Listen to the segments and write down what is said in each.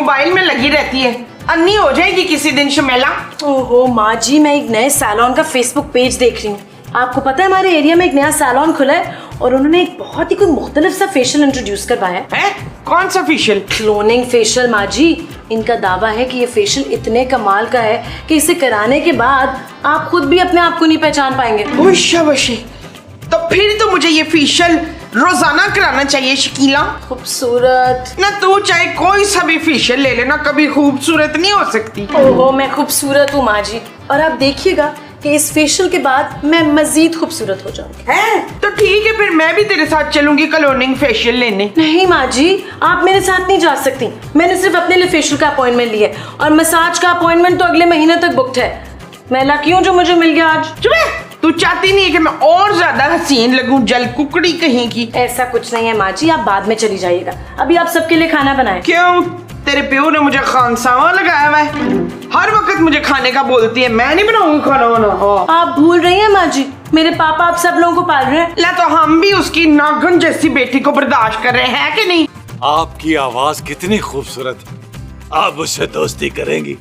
Mobile में लगी रहती है, अन्नी हो जाएगी किसी दिन शमेला। ओहो माँ जी, मैं एक नए सैलून का फेसबुक पेज देख रही हूँ। आपको पता है हमारे एरिया में एक नया सैलून खुला है और उन्होंने एक बहुत ही कोई मुख्तलिफ सा फेशियल इंट्रोड्यूस करवाया है। कौन सा फेशियल? क्लोनिंग फेशियल माँ जी। इनका दावा है कि ये फेशियल इतने कमाल का है कि इसे कराने के बाद आप खुद भी अपने आप को नहीं पहचान पाएंगे। तो फिर तो मुझे ये फेशियल रोजाना कराना चाहिए शकीला। खूबसूरत ना तू चाहे कोई सा भी फेशियल ले लेना, कभी खूबसूरत नहीं हो सकती। ओहो मैं खूबसूरत हूँ माँ जी, और आप देखिएगा कि इस फेशियल के बाद मैं मजीद खूबसूरत हो जाऊंगी। है तो ठीक है, फिर मैं भी तेरे साथ चलूंगी क्लोनिंग फेशियल लेने। नहीं माँ जी, आप मेरे साथ नहीं जा सकती। मैंने सिर्फ अपने लिए फेशियल का अपॉइंटमेंट लिया है और मसाज का अपॉइंटमेंट तो अगले महीने तक बुक्ड है। मैं लकी हूँ जो मुझे मिल गया आज। तू चाहती नहीं है कि मैं और ज्यादा हसीन लगूं, जल कुकड़ी कहीं की? ऐसा कुछ नहीं है माँ जी, आप बाद में चली जाइएगा। अभी आप सबके लिए खाना बनाएं। क्यों? तेरे प्यो ने मुझे खानसामा लगाया हुआ है, हर वक्त मुझे खाने का बोलती है। मैं नहीं बनाऊंगी खाना वाना। आप भूल रही हैं माँ जी, मेरे पापा आप सब लोगों को पाल रहे हैं। ला तो हम भी उसकी नागन जैसी बेटी को बर्दाश्त कर रहे हैं कि नहीं? आपकी आवाज कितनी खूबसूरत है, आप मुझसे दोस्ती करेंगी?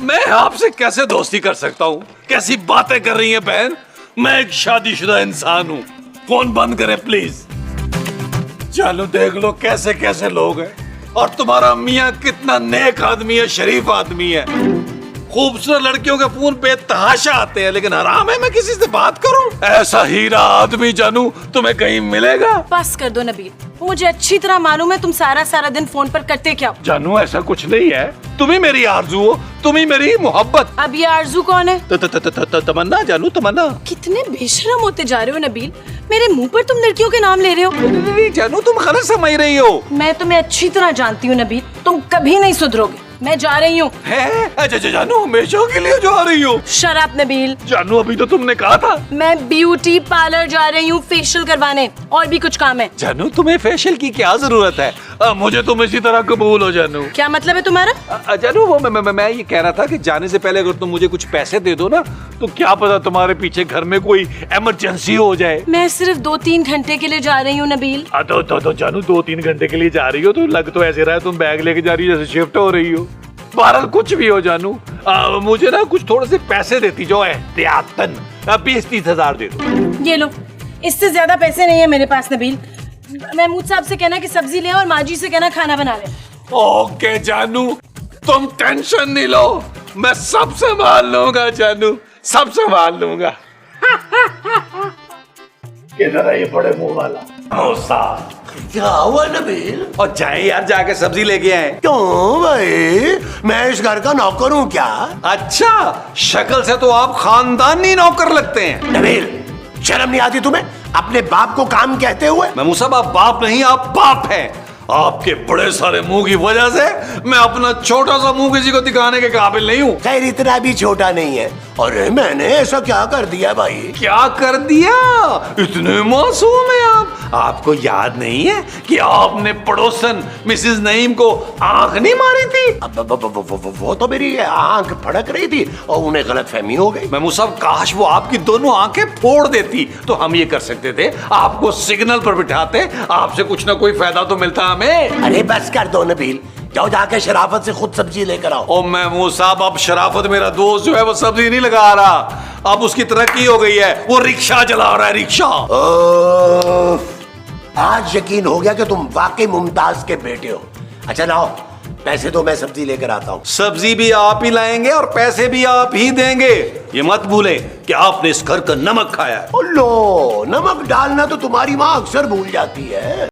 मैं आपसे कैसे दोस्ती कर सकता हूँ? कैसी बातें कर रही हैं बहन? मैं एक शादीशुदा इंसान हूँ। फोन बंद करें प्लीज। जानू देख लो कैसे कैसे लोग हैं, और तुम्हारा मियाँ कितना नेक आदमी है, शरीफ आदमी है। खूबसूरत लड़कियों के फोन पे तहाशा आते हैं, लेकिन हराम है मैं किसी से बात करूं? ऐसा हीरा आदमी जानू तुम्हें कहीं मिलेगा? बस कर दो नबील, मुझे अच्छी तरह मालूम है तुम सारा सारा दिन फोन पर करते क्या हो। जानू ऐसा कुछ नहीं है, तुम ही मेरी आरज़ू हो, तुम ही मेरी मोहब्बत। अब ये आरज़ू कौन है? तमन्ना। जानू तमन्ना। कितने बेशरम होते जा रहे हो नबील, मेरे मुंह पर तुम लड़कियों के नाम ले रहे हो। नहीं जानू, तुम गलत समझ रही हो। मैं तुम्हें अच्छी तरह जानती हूँ नबील, तुम कभी नहीं सुधरोगे। मैं जा रही हूँ। जानू हमेशा के लिए जा रही हो? शराब नबील। जानू अभी तो तुमने कहा था। मैं ब्यूटी पार्लर जा रही हूँ फेशियल करवाने, और भी कुछ काम है। जानू तुम्हें फेशियल की क्या जरूरत है? मुझे तुम इसी तरह कबूल हो जानू। क्या मतलब है तुम्हारा? जानू वो मैं ये कह रहा था कि जाने से पहले अगर तुम मुझे कुछ पैसे दे दो ना, तो क्या पता तुम्हारे पीछे घर में कोई इमरजेंसी हो जाए। मैं सिर्फ 2-3 घंटे के लिए जा रही हूँ नबील। तो जानू 2-3 घंटे के लिए जा रही हो तो लग तो ऐसे रहा है तुम बैग लेके जा रही हो जैसे शिफ्ट हो रही हो। बहरहाल कुछ भी हो जानू, मुझे ना कुछ थोड़े से पैसे देती जो एहतियातन 20-30 हजार दे दो। ये लो, इससे ज्यादा पैसे नहीं है मेरे पास नबील। महमूद साहब से कहना कि सब्जी ले और माँ जी से कहना खाना बना ले। ओके जानू, तुम टेंशन नहीं लो, मैं सब संभाल लूंगा जानू, सब संभाल लूंगा। किधर है ये बड़े मुंह वाला? क्या हुआ नबील? और जाए यार, जाके सब्जी लेके आए। क्यों भाई, मैं इस घर का नौकर हूँ क्या? अच्छा, शक्ल से तो आप खानदानी नौकर लगते हैं। नबील, शर्म नहीं आती तुम्हें अपने बाप को काम कहते हुए? महमूद साहब आप बाप नहीं, आप बाप हैं। आपके बड़े सारे मुंह की वजह से मैं अपना छोटा सा मुंह किसी को दिखाने के काबिल नहीं हूँ। खैर इतना भी छोटा नहीं है। और मैंने ऐसा क्या कर दिया भाई? क्या कर दिया? इतने मासूम हैं आप। आपको याद नहीं है कि आपने पड़ोसन मिसेस नईम को आंख नहीं मारी थी? वो तो मेरी आंख फड़क रही थी और उन्हें गलतफहमी हो गई। महमूद साहब काश वो आपकी दोनों आंखें फोड़ देती तो हम ये कर सकते थे, आपको सिग्नल पर बिठाते, आपसे कुछ ना कोई फायदा तो मिलता हमें। अरे बस कर दो नबील, जाओ जाके शराफत से खुद सब्जी लेकर आओ। ओ महमूद साहब, अब शराफत मेरा दोस्त जो है वो सब्जी नहीं लगा रहा, अब उसकी तरक्की हो गई है, वो रिक्शा चला रहा है, रिक्शा। आज यकीन हो गया कि तुम वाकई मुमताज के बेटे हो। अच्छा लाओ पैसे दो, मैं सब्जी लेकर आता हूँ। सब्जी भी आप ही लाएंगे और पैसे भी आप ही देंगे। ये मत भूलें कि आपने इस घर का नमक खाया है। लो, नमक डालना तो तुम्हारी माँ अक्सर भूल जाती है।